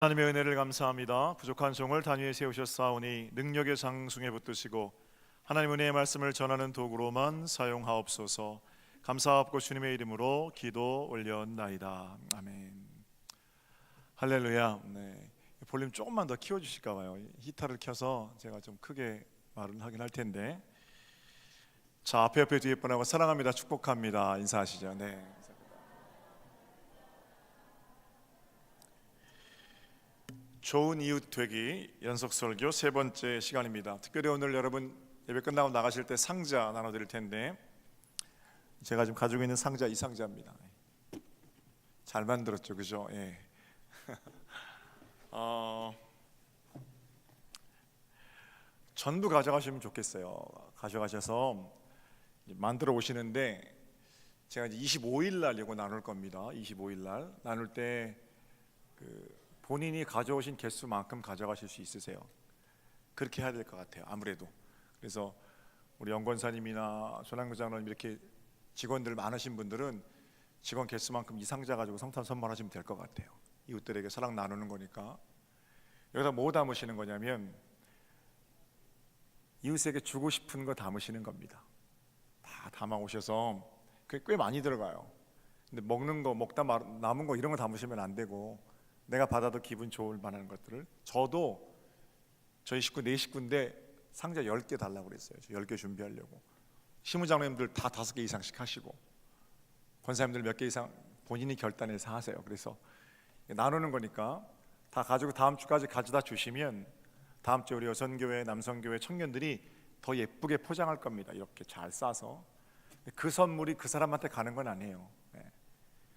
하나님의 은혜를 감사합니다. 부족한 종을 단위에 세우셨사오니 능력의 장중에 붙드시고 하나님 은혜의 말씀을 전하는 도구로만 사용하옵소서. 감사하옵고 주님의 이름으로 기도 올렸나이다. 아멘. 할렐루야. 네. 볼륨 조금만 더 키워주실까 봐요. 히터를 켜서 제가 좀 크게 말을 하긴 할 텐데. 자, 앞에 뒤에 뻔하고 사랑합니다, 축복합니다 인사하시죠. 네. 좋은 이웃 되기 연속 설교 세 번째 시간입니다. 특별히 오늘 여러분 예배 끝나고 나가실 때 상자 나눠드릴 텐데, 제가 지금 가지고 있는 상자 이 상자입니다. 잘 만들었죠, 그죠? 예. 전부 가져가시면 좋겠어요. 가져가셔서 만들어 오시는데, 제가 이제 25일 날 이거 나눌 겁니다. 25일 날 나눌 때 본인이 가져오신 개수만큼 가져가실 수 있으세요. 그렇게 해야 될 것 같아요, 아무래도. 그래서 우리 영권사님이나 조남구 장로님 이렇게 직원들 많으신 분들은 직원 개수만큼 이 상자 가지고 성탄 선물하시면 될 것 같아요. 이웃들에게 사랑 나누는 거니까. 여기다 뭐 담으시는 거냐면 이웃에게 주고 싶은 거 담으시는 겁니다. 다 담아 오셔서 그게 꽤 많이 들어가요. 근데 먹는 거, 먹다 남은 거 이런 거 담으시면 안 되고, 내가 받아도 기분 좋을 만한 것들을. 저도 저희 식구 4식구인데 상자 10개 달라고 그랬어요. 10개 준비하려고. 시무장로님들 다 5개 이상씩 하시고, 권사님들 몇 개 이상 본인이 결단해서 하세요. 그래서 나누는 거니까 다 가지고 다음 주까지 가져다 주시면 다음 주에 우리 여성교회, 남성교회 청년들이 더 예쁘게 포장할 겁니다. 이렇게 잘 싸서. 그 선물이 그 사람한테 가는 건 아니에요.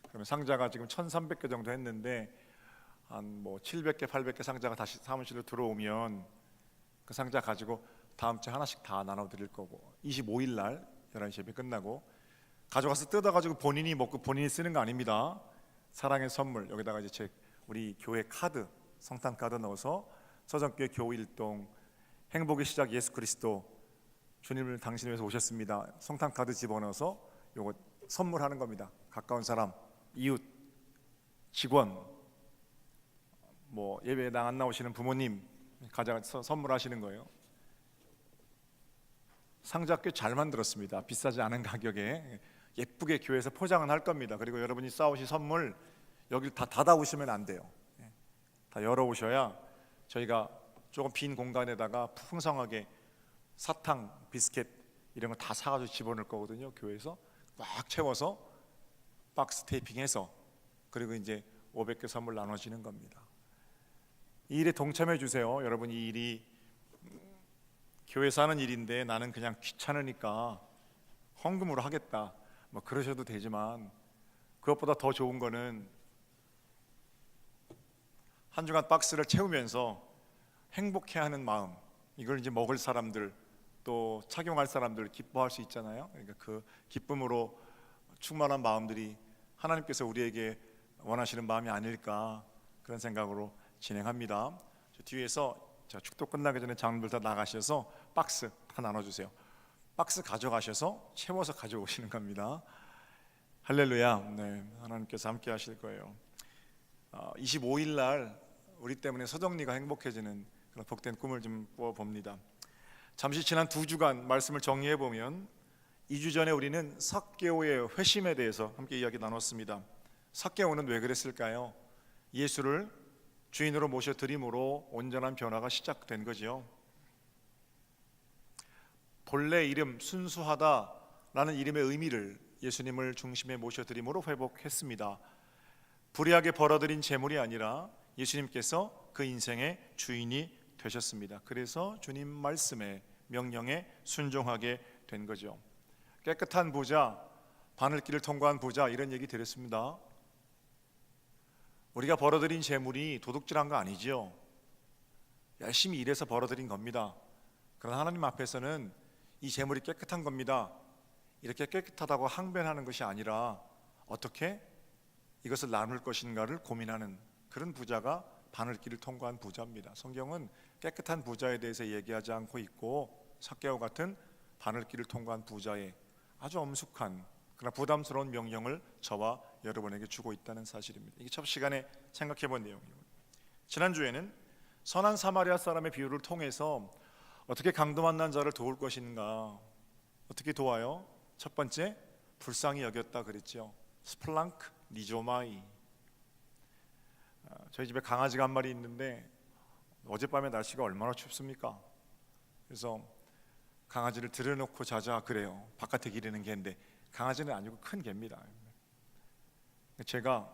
그러면 상자가 지금 1,300개 정도 했는데 한 700개, 800개 상자가 다시 사무실로 들어오면 그 상자 가지고 다음 주에 하나씩 다 나눠드릴 거고, 25일 날 11시 예배 끝나고 가져가서 뜯어가지고 본인이 먹고 본인이 쓰는 거 아닙니다. 사랑의 선물, 여기다가 이제 우리 교회 카드, 성탄 카드 넣어서 서정교회 교우일동 행복의 시작 예수 그리스도 주님을 당신을 위해서 오셨습니다, 성탄 카드 집어넣어서 요거 선물하는 겁니다. 가까운 사람, 이웃, 직원, 예배에 안 나오시는 부모님 가져가서 선물하시는 거예요. 상자 꽤 잘 만들었습니다. 비싸지 않은 가격에 예쁘게 교회에서 포장은 할 겁니다. 그리고 여러분이 싸우신 선물 여기를 다 닫아오시면 안 돼요. 다 열어오셔야 저희가 조금 빈 공간에다가 풍성하게 사탕, 비스켓 이런 거 다 사가지고 집어넣을 거거든요. 교회에서 꽉 채워서 박스 테이핑해서, 그리고 이제 500개 선물 나눠지는 겁니다. 이 일에 동참해 주세요. 여러분, 이 일이 교회에서 하는 일인데 나는 그냥 귀찮으니까 헌금으로 하겠다, 그러셔도 되지만, 그것보다 더 좋은 거는 한 주간 박스를 채우면서 행복해하는 마음, 이걸 이제 먹을 사람들 또 착용할 사람들 기뻐할 수 있잖아요. 그러니까 그 기쁨으로 충만한 마음들이 하나님께서 우리에게 원하시는 마음이 아닐까, 그런 생각으로 진행합니다. 저 뒤에서 축도 끝나기 전에 장로들 다 나가셔서 박스 다 나눠주세요. 박스 가져가셔서 채워서 가져오시는 겁니다. 할렐루야. 네, 하나님께서 함께 하실 거예요. 25일 날 우리 때문에 서정리가 행복해지는 그런 복된 꿈을 좀 꾸어봅니다. 잠시 지난 2주간 말씀을 정리해 보면, 2주 전에 우리는 삭개오의 회심에 대해서 함께 이야기 나눴습니다. 삭개오는 왜 그랬을까요? 예수를 주인으로 모셔드림으로 온전한 변화가 시작된 거죠. 본래 이름 순수하다라는 이름의 의미를 예수님을 중심에 모셔드림으로 회복했습니다. 불의하게 벌어들인 재물이 아니라 예수님께서 그 인생의 주인이 되셨습니다. 그래서 주님 말씀에, 명령에 순종하게 된 거죠. 깨끗한 부자, 바늘길을 통과한 부자, 이런 얘기 드렸습니다. 우리가 벌어들인 재물이 도둑질한 거 아니죠. 열심히 일해서 벌어들인 겁니다. 그러나 하나님 앞에서는 이 재물이 깨끗한 겁니다. 이렇게 깨끗하다고 항변하는 것이 아니라 어떻게 이것을 나눌 것인가를 고민하는 그런 부자가 바늘길을 통과한 부자입니다. 성경은 깨끗한 부자에 대해서 얘기하지 않고 있고, 삭개오 같은 바늘길을 통과한 부자의 아주 엄숙한 그러나 부담스러운 명령을 저와 여러분에게 주고 있다는 사실입니다. 이게 첫 시간에 생각해 본 내용이에요. 지난주에는 선한 사마리아 사람의 비유를 통해서 어떻게 강도 만난 자를 도울 것인가, 어떻게 도와요? 첫 번째, 불쌍히 여겼다 그랬죠. 스플랑크 니조마이. 저희 집에 강아지가 한 마리 있는데 어젯밤에 날씨가 얼마나 춥습니까? 그래서 강아지를 들여놓고 자자 그래요. 바깥에 기르는 개인데 강아지는 아니고 큰 개입니다. 제가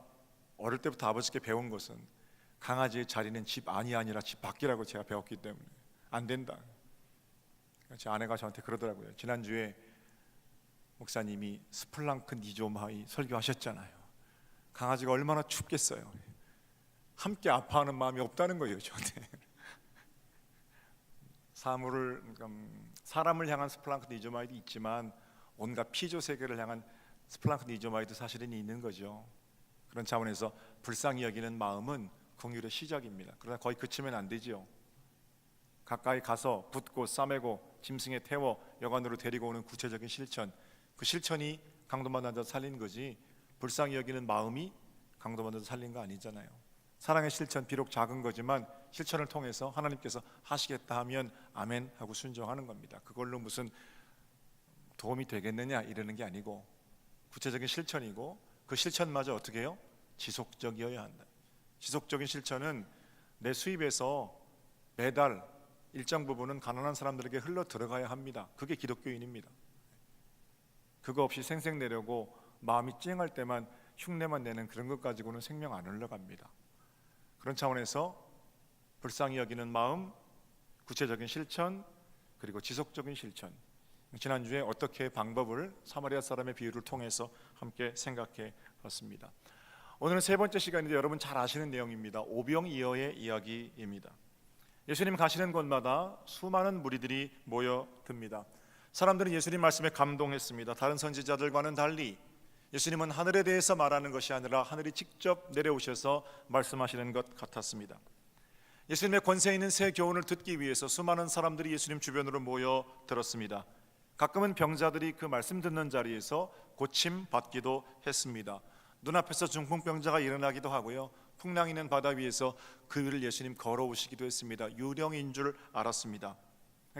어릴 때부터 아버지께 배운 것은 강아지의 자리는 집 안이 아니라 집 밖이라고 제가 배웠기 때문에 안 된다. 제 아내가 저한테 그러더라고요. 지난주에 목사님이 스플랑크 니조마이 설교하셨잖아요. 강아지가 얼마나 춥겠어요. 함께 아파하는 마음이 없다는 거예요, 저한테. 사람을 향한 스플랑크 니조마이도 있지만 온갖 피조 세계를 향한 스플랑크 니조마이도 사실은 있는 거죠. 그런 차원에서 불쌍히 여기는 마음은 긍휼의 시작입니다. 그러나 거의 그치면 안 되지요. 가까이 가서 붓고 싸매고 짐승에 태워 여관으로 데리고 오는 구체적인 실천, 그 실천이 강도 만난 자 살린 거지, 불쌍히 여기는 마음이 강도 만난 자 살린 거 아니잖아요. 사랑의 실천, 비록 작은 거지만 실천을 통해서 하나님께서 하시겠다 하면 아멘 하고 순종하는 겁니다. 그걸로 무슨 도움이 되겠느냐 이러는 게 아니고 구체적인 실천이고, 그 실천마저 어떻게 해요? 지속적이어야 한다. 지속적인 실천은 내 수입에서 매달 일정 부분은 가난한 사람들에게 흘러 들어가야 합니다. 그게 기독교인입니다. 그거 없이 생색 내려고 마음이 찡할 때만 흉내만 내는 그런 것 가지고는 생명 안 흘러갑니다. 그런 차원에서 불쌍히 여기는 마음, 구체적인 실천, 그리고 지속적인 실천, 지난주에 어떻게 방법을 사마리아 사람의 비유를 통해서 함께 생각해 봤습니다. 오늘은 세 번째 시간인데 여러분 잘 아시는 내용입니다. 오병이어의 이야기입니다. 예수님 가시는 곳마다 수많은 무리들이 모여듭니다. 사람들은 예수님 말씀에 감동했습니다. 다른 선지자들과는 달리 예수님은 하늘에 대해서 말하는 것이 아니라 하늘이 직접 내려오셔서 말씀하시는 것 같았습니다. 예수님의 권세 있는 새 교훈을 듣기 위해서 수많은 사람들이 예수님 주변으로 모여들었습니다. 가끔은 병자들이 그 말씀 듣는 자리에서 고침 받기도 했습니다. 눈앞에서 중풍병자가 일어나기도 하고요, 풍랑 있는 바다 위에서 그 위를 예수님 걸어오시기도 했습니다. 유령인 줄 알았습니다.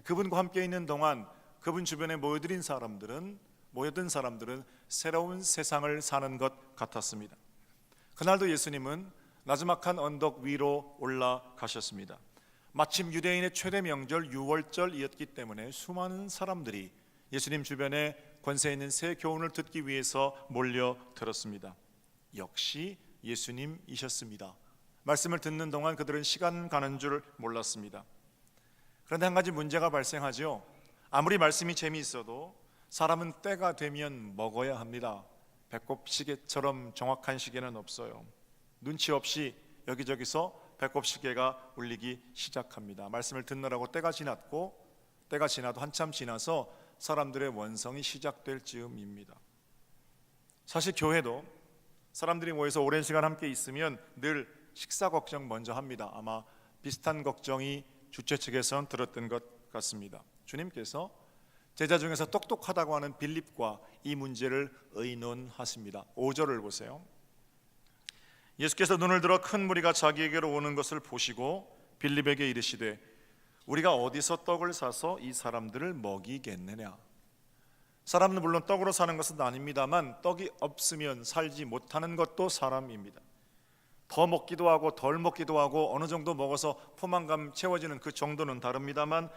그분과 함께 있는 동안 그분 주변에 모여든 사람들은 새로운 세상을 사는 것 같았습니다. 그날도 예수님은 나지막한 언덕 위로 올라가셨습니다. 마침 유대인의 최대 명절 유월절이었기 때문에 수많은 사람들이 예수님 주변에 권세 있는 새 교훈을 듣기 위해서 몰려들었습니다. 역시 예수님이셨습니다. 말씀을 듣는 동안 그들은 시간 가는 줄 몰랐습니다. 그런데 한 가지 문제가 발생하죠. 아무리 말씀이 재미있어도 사람은 때가 되면 먹어야 합니다. 배꼽 시계처럼 정확한 시계는 없어요. 눈치 없이 여기저기서 배꼽 시계가 울리기 시작합니다. 말씀을 듣느라고 때가 지나도 한참 지나서 사람들의 원성이 시작될 즈음입니다. 사실 교회도 사람들이 모여서 오랜 시간 함께 있으면 늘 식사 걱정 먼저 합니다. 아마 비슷한 걱정이 주최 측에선 들었던 것 같습니다. 주님께서 제자 중에서 똑똑하다고 하는 빌립과 이 문제를 의논하십니다. 5절을 보세요. 예수께서 눈을 들어 큰 무리가 자기에게로 오는 것을 보시고 빌립에게 이르시되 우리가 어디서 떡을 사서 이 사람들을 먹이겠느냐. 사람은 물론 떡으로 사는 것은 아닙니다만 떡이 없으면 살지 못하는 것도 사람입니다. 더 먹기도 하고 덜 먹기도 하고 어느 정도 먹어서 포만감 채워지는 그 정도는 다릅니다만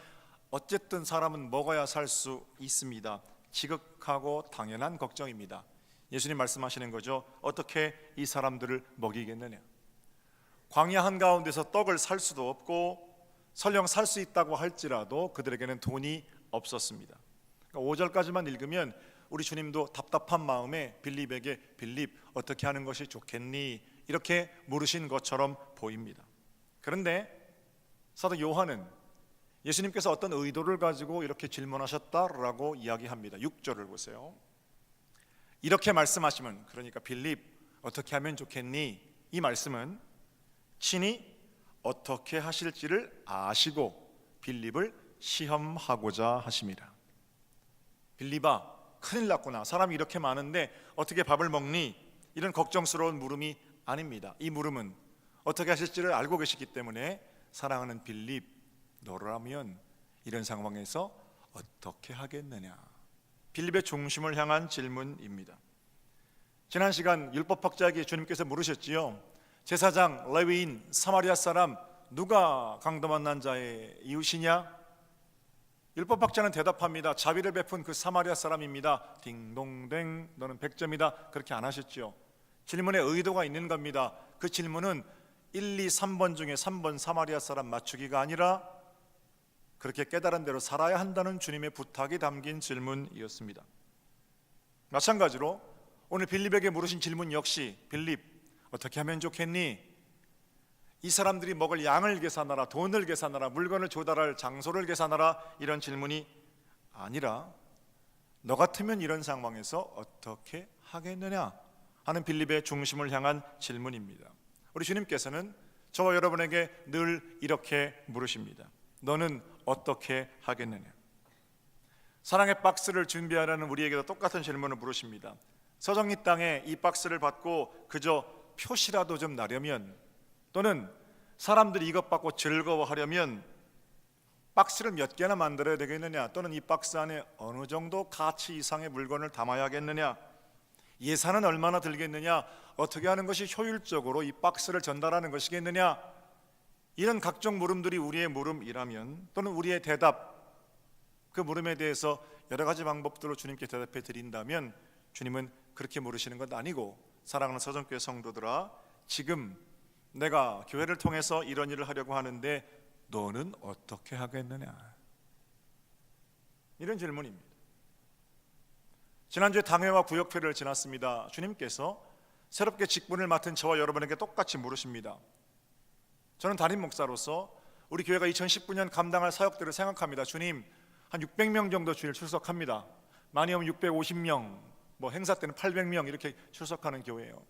어쨌든 사람은 먹어야 살 수 있습니다. 지극하고 당연한 걱정입니다. 예수님 말씀하시는 거죠. 어떻게 이 사람들을 먹이겠느냐. 광야 한가운데서 떡을 살 수도 없고 설령 살 수 있다고 할지라도 그들에게는 돈이 없었습니다. 5절까지만 읽으면 우리 주님도 답답한 마음에 빌립에게 빌립 어떻게 하는 것이 좋겠니? 이렇게 물으신 것처럼 보입니다. 그런데 사도 요한은 예수님께서 어떤 의도를 가지고 이렇게 질문하셨다라고 이야기합니다. 6절을 보세요. 이렇게 말씀하시면, 그러니까 빌립 어떻게 하면 좋겠니? 이 말씀은 친히 어떻게 하실지를 아시고 빌립을 시험하고자 하심이라. 빌립아, 큰일 났구나. 사람이 이렇게 많은데 어떻게 밥을 먹니? 이런 걱정스러운 물음이 아닙니다. 이 물음은 어떻게 하실지를 알고 계시기 때문에 사랑하는 빌립, 너라면 이런 상황에서 어떻게 하겠느냐. 빌립의 중심을 향한 질문입니다. 지난 시간 율법학자에게 주님께서 물으셨지요. 제사장, 레위인, 사마리아 사람 누가 강도 만난 자의 이웃이냐? 율법학자는 대답합니다. 자비를 베푼 그 사마리아 사람입니다. 딩동댕, 너는 100점이다. 그렇게 안 하셨죠. 질문에 의도가 있는 겁니다. 그 질문은 1, 2, 3번 중에 3번 사마리아 사람 맞추기가 아니라 그렇게 깨달은 대로 살아야 한다는 주님의 부탁이 담긴 질문이었습니다. 마찬가지로 오늘 빌립에게 물으신 질문 역시, 빌립 어떻게 하면 좋겠니? 이 사람들이 먹을 양을 계산하라, 돈을 계산하라, 물건을 조달할 장소를 계산하라, 이런 질문이 아니라 너 같으면 이런 상황에서 어떻게 하겠느냐 하는 빌립의 중심을 향한 질문입니다. 우리 주님께서는 저와 여러분에게 늘 이렇게 물으십니다. 너는 어떻게 하겠느냐? 사랑의 박스를 준비하라는 우리에게도 똑같은 질문을 물으십니다. 서정리 땅에 이 박스를 받고 그저 표시라도 좀 나려면, 또는 사람들이 이것 받고 즐거워하려면 박스를 몇 개나 만들어야 되겠느냐, 또는 이 박스 안에 어느 정도 가치 이상의 물건을 담아야겠느냐, 예산은 얼마나 들겠느냐, 어떻게 하는 것이 효율적으로 이 박스를 전달하는 것이겠느냐, 이런 각종 물음들이 우리의 물음이라면, 또는 우리의 대답, 그 물음에 대해서 여러 가지 방법들로 주님께 대답해 드린다면 주님은 그렇게 물으시는 것 아니고, 사랑하는 서정교회 성도들아, 지금 내가 교회를 통해서 이런 일을 하려고 하는데 너는 어떻게 하겠느냐, 이런 질문입니다. 지난주에 당회와 구역회를 지났습니다. 주님께서 새롭게 직분을 맡은 저와 여러분에게 똑같이 물으십니다. 저는 담임 목사로서 우리 교회가 2019년 감당할 사역들을 생각합니다. 주님, 한 600명 정도 주일 출석합니다. 많이 오면 650명, 행사 때는 800명 이렇게 출석하는 교회예요.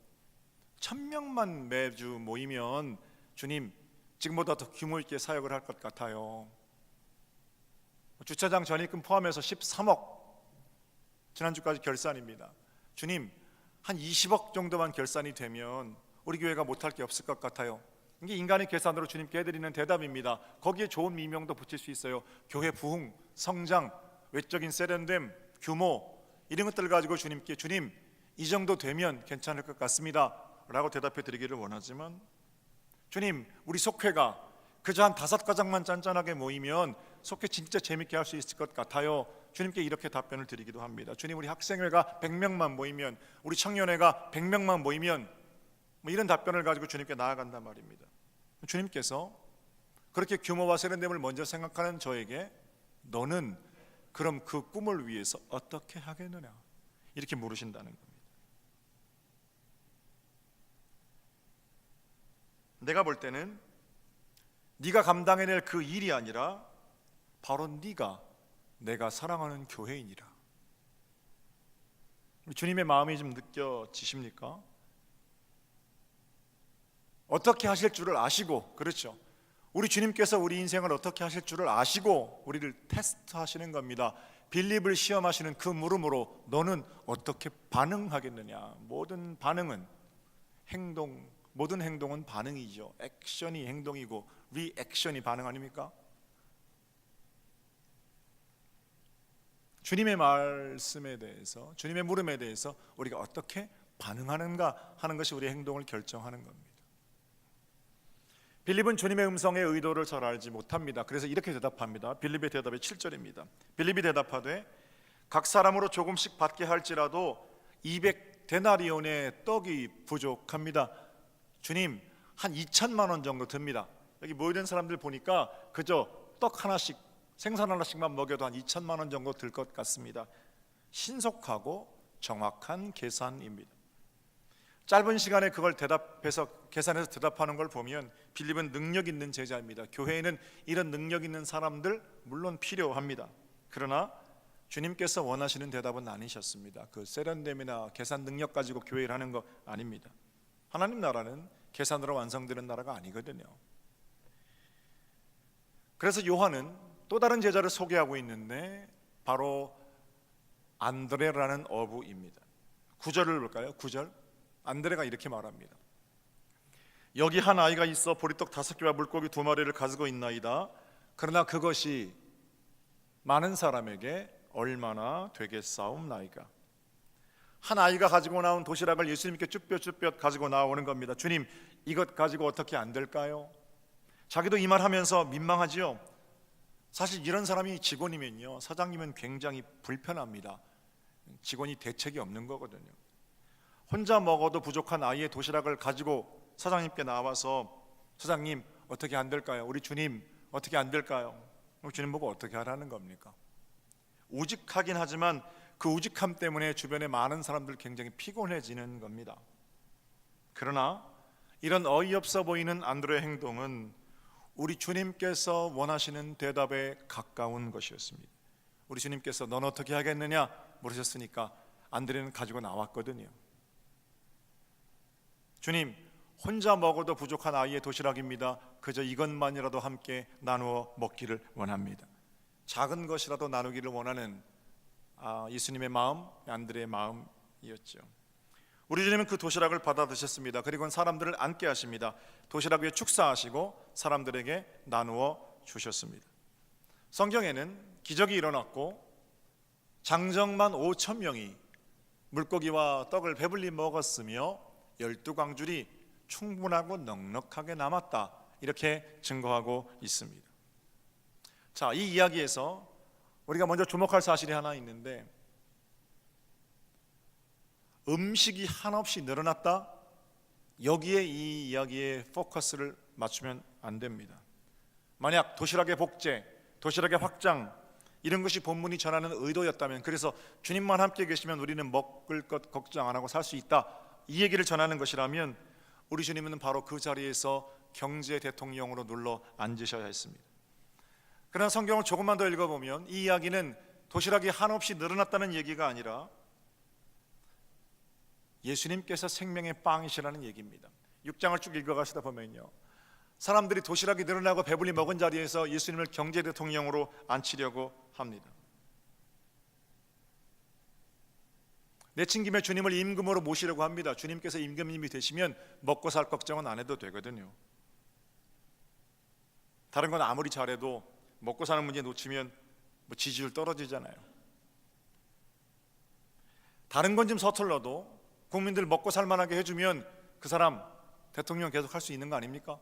1000명만 매주 모이면 주님, 지금보다 더 규모 있게 사역을 할 것 같아요. 주차장 전입금 포함해서 13억, 지난주까지 결산입니다. 주님, 한 20억 정도만 결산이 되면 우리 교회가 못할 게 없을 것 같아요. 이게 인간의 계산으로 주님께 해드리는 대답입니다. 거기에 좋은 미명도 붙일 수 있어요. 교회 부흥, 성장, 외적인 세련됨, 규모, 이런 것들을 가지고 주님께, 주님 이 정도 되면 괜찮을 것 같습니다 라고 대답해 드리기를 원하지만, 주님, 우리 속회가 그저 한 5가정만 짠짠하게 모이면 속회 진짜 재밌게 할 수 있을 것 같아요. 주님께 이렇게 답변을 드리기도 합니다. 주님, 우리 학생회가 100명만 모이면, 우리 청년회가 100명만 모이면, 이런 답변을 가지고 주님께 나아간단 말입니다. 주님께서 그렇게 규모와 세련됨을 먼저 생각하는 저에게 너는 그럼 그 꿈을 위해서 어떻게 하겠느냐, 이렇게 물으신다는 겁니다. 내가 볼 때는 네가 감당해낼 그 일이 아니라 바로 네가 내가 사랑하는 교회인이라. 주님의 마음이 좀 느껴지십니까? 어떻게 하실 줄을 아시고, 그렇죠, 우리 주님께서 우리 인생을 어떻게 하실 줄을 아시고 우리를 테스트하시는 겁니다. 빌립을 시험하시는 그 물음으로 너는 어떻게 반응하겠느냐. 모든 반응은 행동, 모든 행동은 반응이죠. 액션이 행동이고 리액션이 반응 아닙니까? 주님의 말씀에 대해서, 주님의 물음에 대해서 우리가 어떻게 반응하는가 하는 것이 우리의 행동을 결정하는 겁니다. 빌립은 주님의 음성의 의도를 잘 알지 못합니다. 그래서 이렇게 대답합니다. 빌립의 대답이 7절입니다. 빌립이 대답하되 각 사람으로 조금씩 받게 할지라도 200데나리온의 떡이 부족합니다. 주님, 한 2천만 원 정도 듭니다. 여기 모이는 사람들 보니까 그저 떡 하나씩, 생선 하나씩만 먹여도 한 2천만 원 정도 들 것 같습니다. 신속하고 정확한 계산입니다. 짧은 시간에 그걸 계산해서 대답하는 걸 보면 빌립은 능력 있는 제자입니다. 교회에는 이런 능력 있는 사람들 물론 필요합니다. 그러나 주님께서 원하시는 대답은 아니셨습니다. 그 세련됨이나 계산 능력 가지고 교회를 하는 거 아닙니다. 하나님 나라는 계산으로 완성되는 나라가 아니거든요. 그래서 요한은 또 다른 제자를 소개하고 있는데 바로 안드레라는 어부입니다. 9절을 볼까요? 9절. 안드레가 이렇게 말합니다. 여기 한 아이가 있어 보리떡 5개와 물고기 2마리를 가지고 있나이다. 그러나 그것이 많은 사람에게 얼마나 되겠사옵나이까. 한 아이가 가지고 나온 도시락을 예수님께 쭈뼛쭈뼛 가지고 나오는 겁니다. 주님, 이것 가지고 어떻게 안 될까요? 자기도 이 말 하면서 민망하지요. 사실 이런 사람이 직원이면요, 사장님은 굉장히 불편합니다. 직원이 대책이 없는 거거든요. 혼자 먹어도 부족한 아이의 도시락을 가지고 사장님께 나와서 사장님 어떻게 안 될까요? 우리 주님 어떻게 안 될까요? 주님 보고 어떻게 하라는 겁니까? 우직하긴 하지만 그 우직함 때문에 주변에 많은 사람들 굉장히 피곤해지는 겁니다. 그러나 이런 어이없어 보이는 안드레의 행동은 우리 주님께서 원하시는 대답에 가까운 것이었습니다. 우리 주님께서 넌 어떻게 하겠느냐 물으셨으니까 안드레는 가지고 나왔거든요. 주님, 혼자 먹어도 부족한 아이의 도시락입니다. 그저 이것만이라도 함께 나누어 먹기를 원합니다. 작은 것이라도 나누기를 원하는 예수님의 마음, 안드레의 마음이었죠. 우리 주님은 그 도시락을 받아 드셨습니다. 그리고는 사람들을 앉게 하십니다. 도시락 위에 축사하시고 사람들에게 나누어 주셨습니다. 성경에는 기적이 일어났고 장정만 5,000명이 물고기와 떡을 배불리 먹었으며 12광줄이 충분하고 넉넉하게 남았다, 이렇게 증거하고 있습니다. 자, 이 이야기에서 우리가 먼저 주목할 사실이 하나 있는데, 음식이 한없이 늘어났다, 여기에 이 이야기의 포커스를 맞추면 안 됩니다. 만약 도시락의 복제, 도시락의 확장, 이런 것이 본문이 전하는 의도였다면, 그래서 주님만 함께 계시면 우리는 먹을 것 걱정 안 하고 살 수 있다, 이 얘기를 전하는 것이라면 우리 주님은 바로 그 자리에서 경제 대통령으로 눌러 앉으셔야 했습니다. 그러나 성경을 조금만 더 읽어보면 이 이야기는 도시락이 한없이 늘어났다는 얘기가 아니라 예수님께서 생명의 빵이시라는 얘기입니다. 6장을 쭉 읽어가시다 보면요, 사람들이 도시락이 늘어나고 배불리 먹은 자리에서 예수님을 경제 대통령으로 앉히려고 합니다. 내친 김에 주님을 임금으로 모시려고 합니다. 주님께서 임금님이 되시면 먹고 살 걱정은 안 해도 되거든요. 다른 건 아무리 잘해도 먹고 사는 문제 놓치면 지지율 떨어지잖아요. 다른 건 좀 서툴러도 국민들 먹고 살만하게 해주면 그 사람 대통령 계속 할 수 있는 거 아닙니까?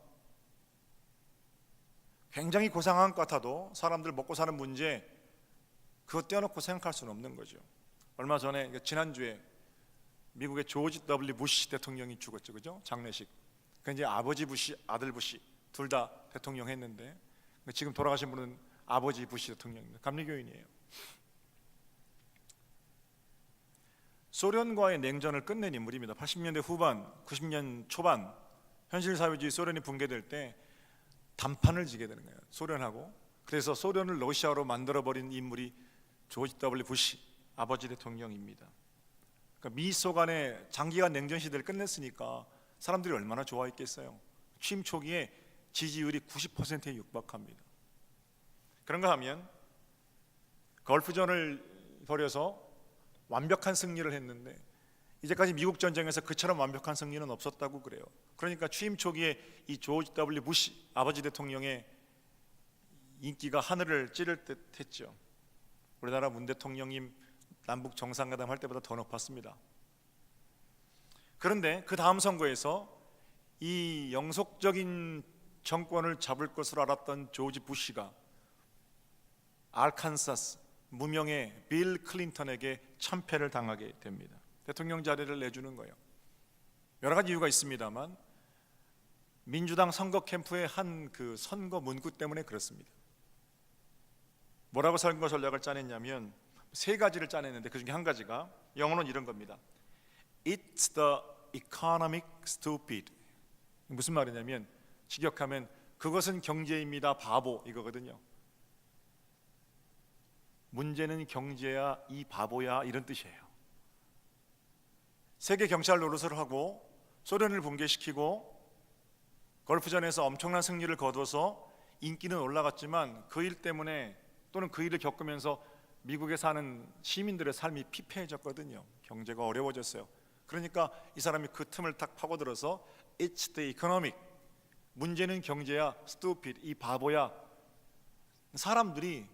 굉장히 고상한 것 같아도 사람들 먹고 사는 문제 그거 떼어놓고 생각할 수는 없는 거죠. 얼마 전에, 지난주에 미국의 조지 W 부시 대통령이 죽었죠, 그죠? 장례식. 그 이제 아버지 부시, 아들 부시 둘 다 대통령 했는데, 지금 돌아가신 분은 아버지 부시 대통령입니다. 감리교인이에요. 소련과의 냉전을 끝낸 인물입니다. 80년대 후반, 90년 초반 현실사회주의 소련이 붕괴될 때 단판을 지게 되는 거예요, 소련하고. 그래서 소련을 러시아로 만들어버린 인물이 조지 W 부시 아버지 대통령입니다. 그러니까 미소 간의 장기간 냉전 시대를 끝냈으니까 사람들이 얼마나 좋아했겠어요. 취임 초기에 지지율이 90%에 육박합니다. 그런가 하면 걸프전을 벌여서 완벽한 승리를 했는데 이제까지 미국 전쟁에서 그처럼 완벽한 승리는 없었다고 그래요. 그러니까 취임 초기에 이 조지 W 부시 아버지 대통령의 인기가 하늘을 찌를 듯 했죠. 우리나라 문 대통령님 남북 정상회담 할 때보다 더 높았습니다. 그런데 그 다음 선거에서 이 영속적인 정권을 잡을 것으로 알았던 조지 부시가 알칸사스 무명의 빌 클린턴에게 참패를 당하게 됩니다. 대통령 자리를 내주는 거예요. 여러 가지 이유가 있습니다만 민주당 선거 캠프의 한 그 선거 문구 때문에 그렇습니다. 뭐라고 선거 전략을 짜냈냐면 3가지를 짜냈는데 그 중에 한 가지가 영어로는 이런 겁니다. It's the economic stupid. 무슨 말이냐면 직역하면 그것은 경제입니다 바보, 이거거든요. 문제는 경제야 이 바보야, 이런 뜻이에요. 세계 경찰 노릇을 하고 소련을 붕괴시키고 걸프전에서 엄청난 승리를 거둬서 인기는 올라갔지만 그 일 때문에 또는 그 일을 겪으면서 미국에 사는 시민들의 삶이 피폐해졌거든요. 경제가 어려워졌어요. 그러니까 이 사람이 그 틈을 딱 파고들어서 It's the economic. 문제는 경제야. Stupid. 이 바보야. 사람들이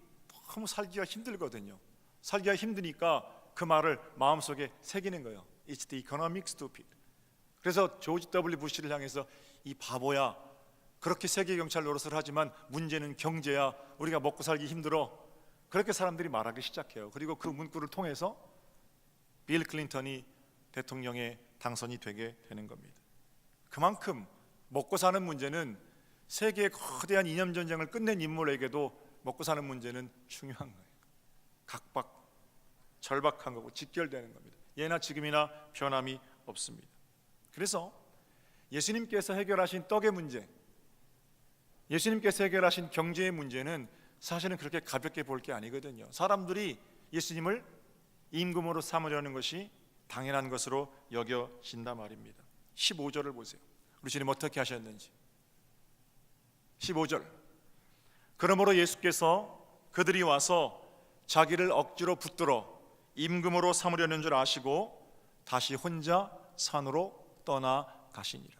너무 살기가 힘들거든요. 살기가 힘드니까 그 말을 마음속에 새기는 거예요. It's the economic stupid. 그래서 조지 W 부시를 향해서 이 바보야, 그렇게 세계 경찰 노릇을 하지만 문제는 경제야. 우리가 먹고 살기 힘들어. 그렇게 사람들이 말하기 시작해요. 그리고 그 문구를 통해서 빌 클린턴이 대통령에 당선이 되게 되는 겁니다. 그만큼 먹고 사는 문제는 세계의 거대한 이념 전쟁을 끝낸 인물에게도 먹고 사는 문제는 중요한 거예요. 절박한 거고 직결되는 겁니다. 예나 지금이나 변함이 없습니다. 그래서 예수님께서 해결하신 떡의 문제, 예수님께서 해결하신 경제의 문제는 사실은 그렇게 가볍게 볼 게 아니거든요. 사람들이 예수님을 임금으로 삼으려는 것이 당연한 것으로 여겨진단 말입니다. 15절을 보세요. 우리 주님 어떻게 하셨는지. 15절. 그러므로 예수께서 그들이 와서 자기를 억지로 붙들어 임금으로 삼으려는 줄 아시고 다시 혼자 산으로 떠나가시니라.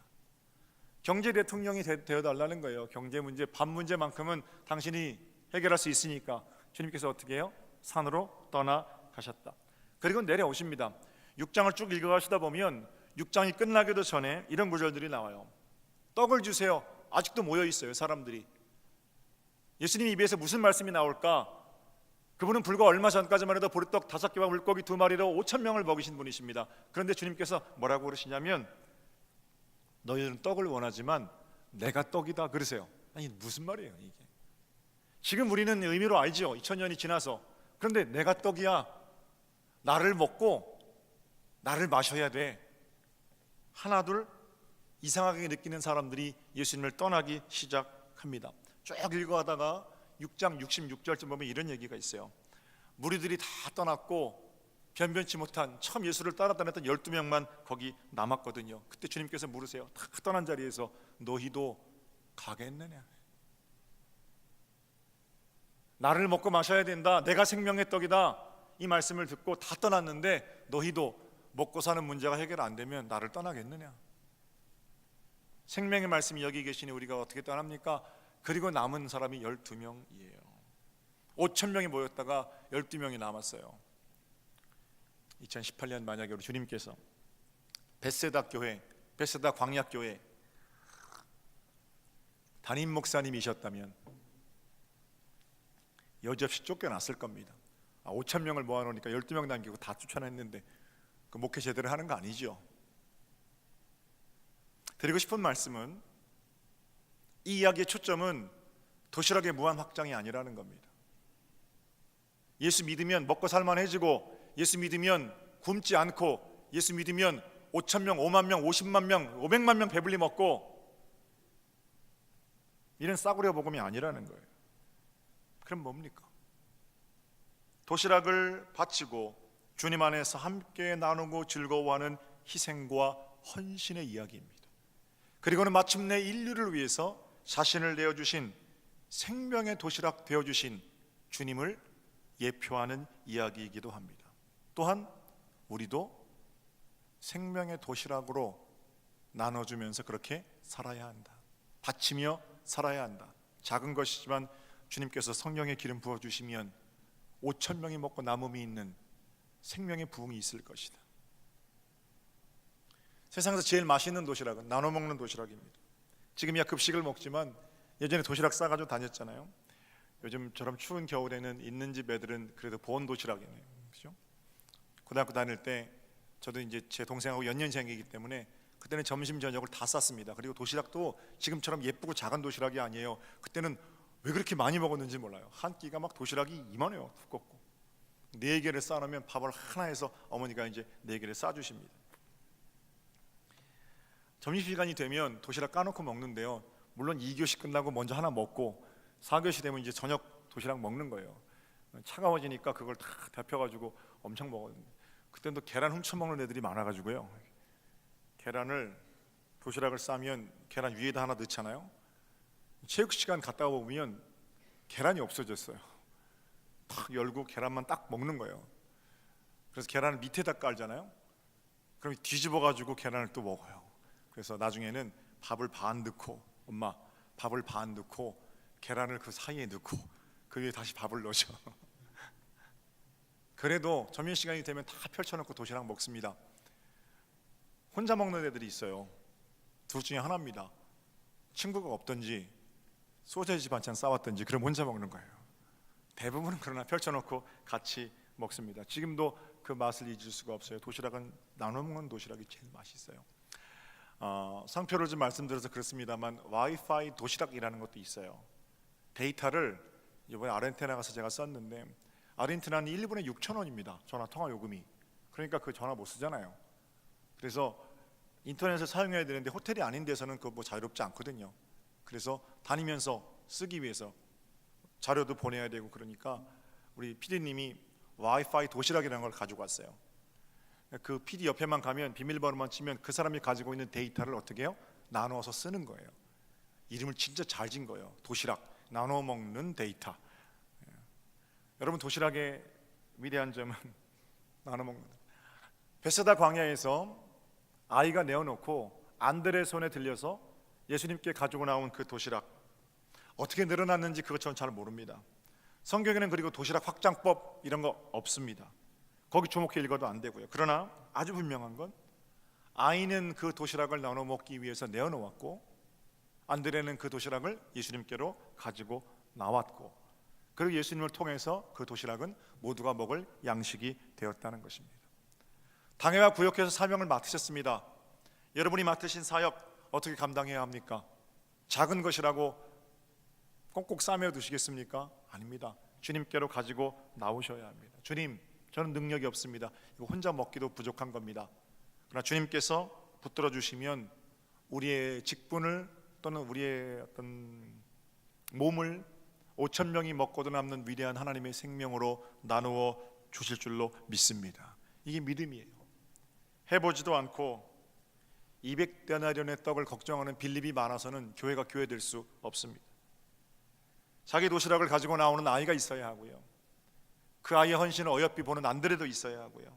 경제 대통령이 되어달라는 거예요. 경제 문제, 밥 문제만큼은 당신이 해결할 수 있으니까 주님께서 어떻게 해요? 산으로 떠나가셨다. 그리고 내려오십니다. 6장을 쭉 읽어가시다 보면 6장이 끝나기도 전에 이런 구절들이 나와요. 떡을 주세요. 아직도 모여 있어요, 사람들이. 예수님 입에서 무슨 말씀이 나올까? 그분은 불과 얼마 전까지만 해도 보리떡 5개와 물고기 2마리로 5,000명을 먹이신 분이십니다. 그런데 주님께서 뭐라고 그러시냐면 너희들은 떡을 원하지만 내가 떡이다 그러세요. 아니 무슨 말이에요 이게? 지금 우리는 의미로 알죠. 2000년이 지나서. 그런데 내가 떡이야. 나를 먹고 나를 마셔야 돼. 하나둘 이상하게 느끼는 사람들이 예수님을 떠나기 시작합니다. 쭉 읽어가다가 6장 66절쯤 보면 이런 얘기가 있어요. 무리들이 다 떠났고 변변치 못한 처음 예수를 따라다녔던 12명만 거기 남았거든요. 그때 주님께서 물으세요. 다 떠난 자리에서 너희도 가겠느냐? 나를 먹고 마셔야 된다. 내가 생명의 떡이다. 이 말씀을 듣고 다 떠났는데 너희도 먹고 사는 문제가 해결 안 되면 나를 떠나겠느냐? 생명의 말씀이 여기 계시니 우리가 어떻게 떠납니까? 그리고 남은 사람이 12명이에요. 5,000명이 모였다가 12명이 남았어요. 2018년 만약에 우리 주님께서 베세다 교회, 베세다 광약교회 담임 목사님이셨다면 여지없이 쫓겨났을 겁니다. 5,000명을 모아놓으니까 12명 남기고 다 쫓아냈는데 그 목회 제대로 하는 거 아니죠. 드리고 싶은 말씀은 이 이야기의 초점은 도시락의 무한 확장이 아니라는 겁니다. 예수 믿으면 먹고 살만해지고, 예수 믿으면 굶지 않고, 예수 믿으면 5,000명, 5만 명, 50만 명, 500만 명 배불리 먹고, 이런 싸구려 복음이 아니라는 거예요. 그럼 뭡니까? 도시락을 바치고 주님 안에서 함께 나누고 즐거워하는 희생과 헌신의 이야기입니다. 그리고는 마침내 인류를 위해서 자신을 내어주신 생명의 도시락 되어주신 주님을 예표하는 이야기이기도 합니다. 또한 우리도 생명의 도시락으로 나눠주면서 그렇게 살아야 한다. 바치며 살아야 한다. 작은 것이지만 주님께서 성령의 기름 부어주시면 5,000명이 먹고 남음이 있는 생명의 부흥이 있을 것이다. 세상에서 제일 맛있는 도시락은 나눠 먹는 도시락입니다. 지금이야 급식을 먹지만 예전에 도시락 싸가지고 다녔잖아요. 요즘처럼 추운 겨울에는 있는 집 애들은 그래도 보온 도시락이네요. 그렇죠? 고등학교 다닐 때 저도 이제 제 동생하고 연년생이기 때문에 그때는 점심 저녁을 다 쌌습니다. 그리고 도시락도 지금처럼 예쁘고 작은 도시락이 아니에요. 그때는 왜 그렇게 많이 먹었는지 몰라요. 한 끼가 막 도시락이 이만해요. 두껍고 4개를 싸놓으면 밥을 하나 해서 어머니가 이제 4개를 싸주십니다. 점심시간이 되면 도시락 까놓고 먹는데요. 물론 2교시 끝나고 먼저 하나 먹고 4교시 되면 이제 저녁 도시락 먹는 거예요. 차가워지니까 그걸 다 데펴가지고 엄청 먹었는데 그때는 또 계란 훔쳐 먹는 애들이 많아가지고요. 계란을 도시락을 싸면 계란 위에다 하나 넣잖아요. 체육시간 갔다 오면 계란이 없어졌어요. 탁 열고 계란만 딱 먹는 거예요. 그래서 계란을 밑에다 깔잖아요. 그럼 뒤집어가지고 계란을 또 먹어요. 그래서 나중에는 밥을 반 넣고, 엄마 밥을 반 넣고 계란을 그 사이에 넣고 그 위에 다시 밥을 넣으셔. 그래도 점심시간이 되면 다 펼쳐놓고 도시락 먹습니다. 혼자 먹는 애들이 있어요. 둘 중에 하나입니다. 친구가 없든지 소세지 반찬 싸왔든지 그럼 혼자 먹는 거예요. 대부분은 그러나 펼쳐놓고 같이 먹습니다. 지금도 그 맛을 잊을 수가 없어요. 도시락은 나눠 먹는 도시락이 제일 맛있어요. 상표를 좀 말씀드려서 그렇습니다만 와이파이 도시락이라는 것도 있어요. 데이터를 이번에 아르헨티나 가서 제가 썼는데, 아르헨티나는 1분에 6,000원입니다 전화 통화 요금이. 그러니까 그 전화 못 쓰잖아요. 그래서 인터넷을 사용해야 되는데 호텔이 아닌 데서는 그 뭐 자유롭지 않거든요. 그래서 다니면서 쓰기 위해서 자료도 보내야 되고, 그러니까 우리 PD님이 와이파이 도시락이라는 걸 가지고 왔어요. 그 PD 옆에만 가면 비밀번호만 치면 그 사람이 가지고 있는 데이터를 어떻게 해요? 나누어서 쓰는 거예요. 이름을 진짜 잘 진 거예요. 도시락, 나눠 먹는 데이터. 여러분, 도시락의 위대한 점은 나눠 먹는. 베세다 광야에서 아이가 내어놓고 안드레 손에 들려서 예수님께 가지고 나온 그 도시락, 어떻게 늘어났는지 그것 저는 잘 모릅니다. 성경에는 그리고 도시락 확장법 이런 거 없습니다. 거기 주목해 읽어도 안 되고요. 그러나 아주 분명한 건 아이는 그 도시락을 나눠 먹기 위해서 내어놓았고, 안드레는 그 도시락을 예수님께로 가지고 나왔고, 그리고 예수님을 통해서 그 도시락은 모두가 먹을 양식이 되었다는 것입니다. 당회와 구역에서 사명을 맡으셨습니다. 여러분이 맡으신 사역 어떻게 감당해야 합니까? 작은 것이라고 꼭꼭 싸매어 두시겠습니까? 아닙니다. 주님께로 가지고 나오셔야 합니다. 주님, 저는 능력이 없습니다. 이거 혼자 먹기도 부족한 겁니다. 그러나 주님께서 붙들어 주시면 우리의 직분을 또는 우리의 어떤 몸을 5,000명이 먹고도 남는 위대한 하나님의 생명으로 나누어 주실 줄로 믿습니다. 이게 믿음이에요. 해보지도 않고 200데나리온의 떡을 걱정하는 빌립이 많아서는 교회가 교회될 수 없습니다. 자기 도시락을 가지고 나오는 아이가 있어야 하고요, 그 아이의 헌신을 어여삐 보는 안드레도 있어야 하고요.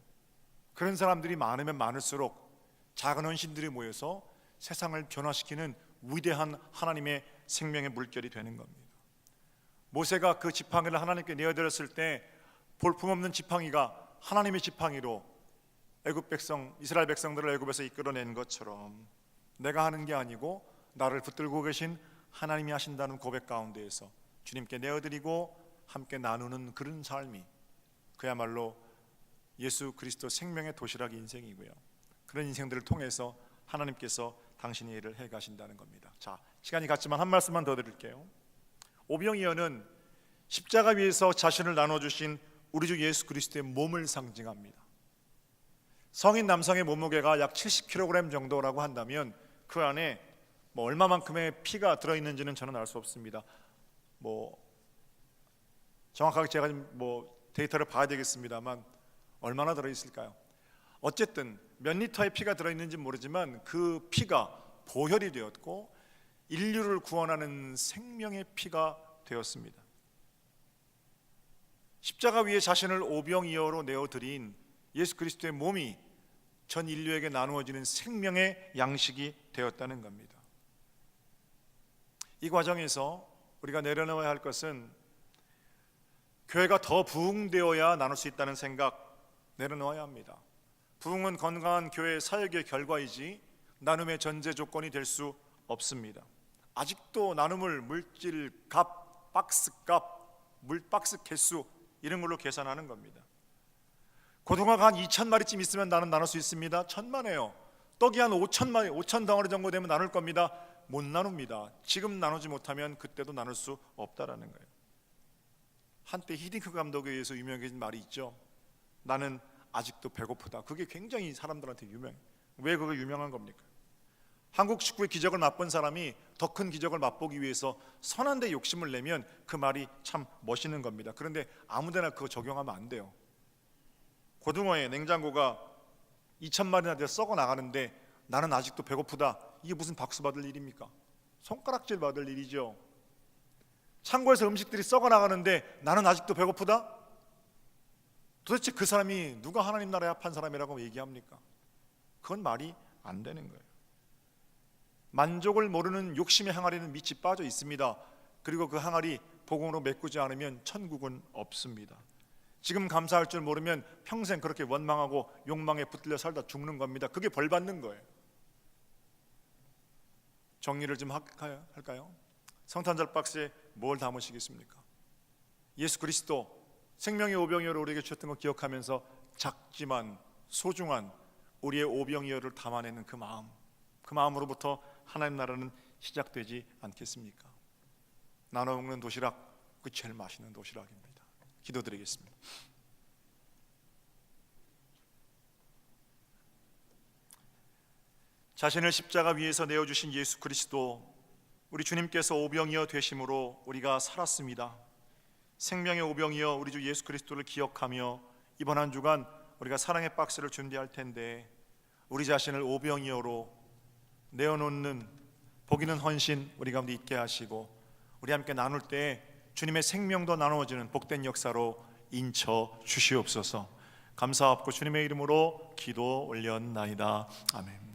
그런 사람들이 많으면 많을수록 작은 헌신들이 모여서 세상을 변화시키는 위대한 하나님의 생명의 물결이 되는 겁니다. 모세가 그 지팡이를 하나님께 내어드렸을 때 볼품없는 지팡이가 하나님의 지팡이로 애굽 백성, 이스라엘 백성들을 애굽에서 이끌어낸 것처럼 내가 하는 게 아니고 나를 붙들고 계신 하나님이 하신다는 고백 가운데에서 주님께 내어드리고 함께 나누는 그런 삶이 그야말로 예수 그리스도 생명의 도시락 인생이고요, 그런 인생들을 통해서 하나님께서 당신의 일을 해가신다는 겁니다. 자, 시간이 갔지만 한 말씀만 더 드릴게요. 오병이어는 십자가 위에서 자신을 나눠주신 우리 주 예수 그리스도의 몸을 상징합니다. 성인 남성의 몸무게가 약 70kg 정도라고 한다면 그 안에 얼마만큼의 피가 들어있는지는 저는 알 수 없습니다. 정확하게 제가 데이터를 봐야 되겠습니다만 얼마나 들어있을까요? 어쨌든 몇 리터의 피가 들어있는지 모르지만 그 피가 보혈이 되었고 인류를 구원하는 생명의 피가 되었습니다. 십자가 위에 자신을 오병이어로 내어드린 예수 그리스도의 몸이 전 인류에게 나누어지는 생명의 양식이 되었다는 겁니다. 이 과정에서 우리가 내려놓아야 할 것은 교회가 더 부흥되어야 나눌 수 있다는 생각 내려놓아야 합니다. 부흥은 건강한 교회 사역의 결과이지 나눔의 전제 조건이 될 수 없습니다. 아직도 나눔을 물질 값, 박스 값, 물박스 개수 이런 걸로 계산하는 겁니다. 고등어가 한 2,000마리쯤 있으면 나는 나눌 수 있습니다. 1,000마리예요. 떡이 한 5,000마리, 5,000덩어리 정도 되면 나눌 겁니다. 못 나눕니다. 지금 나누지 못하면 그때도 나눌 수 없다라는 거예요. 한때 히딩크 감독에 의해서 유명해진 말이 있죠. 나는 아직도 배고프다. 그게 굉장히 사람들한테 유명해요. 왜 그게 유명한 겁니까? 한국 축구의 기적을 맛본 사람이 더 큰 기적을 맛보기 위해서 선한 데 욕심을 내면 그 말이 참 멋있는 겁니다. 그런데 아무데나 그거 적용하면 안 돼요. 고등어의 냉장고가 2,000마리나 돼서 썩어 나가는데 나는 아직도 배고프다. 이게 무슨 박수 받을 일입니까? 손가락질 받을 일이죠. 창고에서 음식들이 썩어 나가는데 나는 아직도 배고프다? 도대체 그 사람이 누가 하나님 나라에 합한 사람이라고 얘기합니까? 그건 말이 안 되는 거예요. 만족을 모르는 욕심의 항아리는 밑이 빠져 있습니다. 그리고 그 항아리 복음으로 메꾸지 않으면 천국은 없습니다. 지금 감사할 줄 모르면 평생 그렇게 원망하고 욕망에 붙들려 살다 죽는 겁니다. 그게 벌 받는 거예요. 정리를 좀 할까요? 성탄절 박스에 뭘 담으시겠습니까? 예수 그리스도 생명의 오병이어를 우리에게 주셨던 거 기억하면서 작지만 소중한 우리의 오병이어를 담아내는 그 마음으로부터 하나님 나라는 시작되지 않겠습니까? 나눠 먹는 도시락, 그 제일 맛있는 도시락입니다. 기도드리겠습니다. 자신을 십자가 위에서 내어주신 예수 그리스도, 우리 주님께서 오병이어 되심으로 우리가 살았습니다. 생명의 오병이어 우리 주 예수 그리스도를 기억하며 이번 한 주간 우리가 사랑의 박스를 준비할 텐데, 우리 자신을 오병이어로 내어놓는 복 있는 헌신 우리 가운데 있게 하시고, 우리 함께 나눌 때 주님의 생명도 나누어지는 복된 역사로 인쳐 주시옵소서. 감사하옵고 주님의 이름으로 기도 올렸나이다. 아멘.